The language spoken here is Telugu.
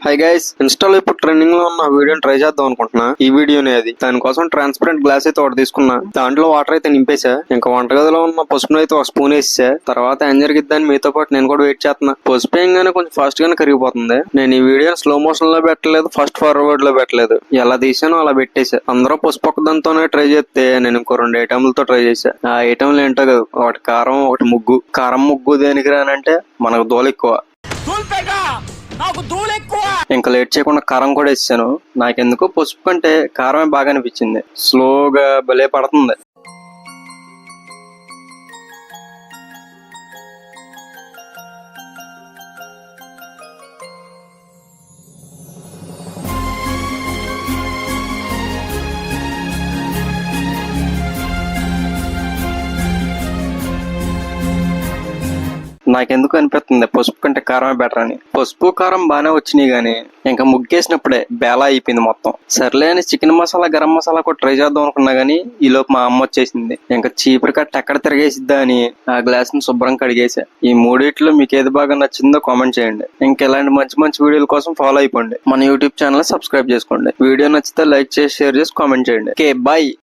హై గైస్, ఇన్స్టాలో ఇప్పుడు ట్రెండింగ్ లో ఉన్న వీడియోని ట్రై చేద్దాం అనుకుంటున్నా. ఈ వీడియోనే అది. దానికోసం ట్రాన్స్పరెంట్ గ్లాస్ అయితే ఒకటి తీసుకున్నా. దాంట్లో వాటర్ అయితే నింపేసా. ఇంకా వంటగదిలో ఉన్న పసుపును అయితే ఒక స్పూన్ వేసా. తర్వాత ఏం జరిగిద్దని మీతో పాటు నేను కూడా వెయిట్ చేస్తున్నా. పసుపు వేయంగానే కొంచెం ఫాస్ట్ గానే కరిగిపోతుంది. నేను ఈ వీడియోని స్లో మోషన్ లో పెట్టలేదు, ఫాస్ట్ ఫార్వర్డ్ లో పెట్టలేదు. ఎలా తీసానో అలా పెట్టేసా. అందరూ పసుపు ఒక్కదంతోనే ట్రై చేస్తే నేను ఇంకో 2 ఐటమ్లతో ట్రై చేశా. ఆ ఐటమ్లు ఏంటో కదా, ఒకటి కారం, ఒకటి ముగ్గు. కారం ముగ్గు దేనికి రానంటే మనకు దోలు ఎక్కువ. ఇంకా లేట్ చేయకుండా కారం కూడా వేసాను. నాకెందుకు పసుపు కంటే కారమే బాగా అనిపించింది. స్లోగా భలే పడుతుంది. నాకెందుకు అనిపిస్తుంది పసుపు కంటే కారమే బెటర్ అని. పసుపు కారం బాగానే వచ్చినాయి గానీ ఇంకా ముగ్గేసినప్పుడే బేలా అయిపోయింది మొత్తం. సర్లే అని చికెన్ మసాలా, గరం మసాలా కూడా ట్రై చేద్దాం అనుకున్నా గానీ ఈ లోపు మా అమ్మ వచ్చేసింది. ఇంకా చీపురు కట్ట ఎక్కడ తిరిగేసిద్దా అని ఆ గ్లాస్ ని శుభ్రం కడిగేసా. ఈ మూడిట్లో మీకు ఏది బాగా నచ్చిందో కామెంట్ చేయండి. ఇంకా ఇలాంటి మంచి మంచి వీడియోల కోసం ఫాలో అయిపోండి. మన యూట్యూబ్ ఛానల్ సబ్స్క్రైబ్ చేసుకోండి. వీడియో నచ్చితే లైక్ చేసి, షేర్ చేసి, కామెంట్ చేయండి. Okay, bye.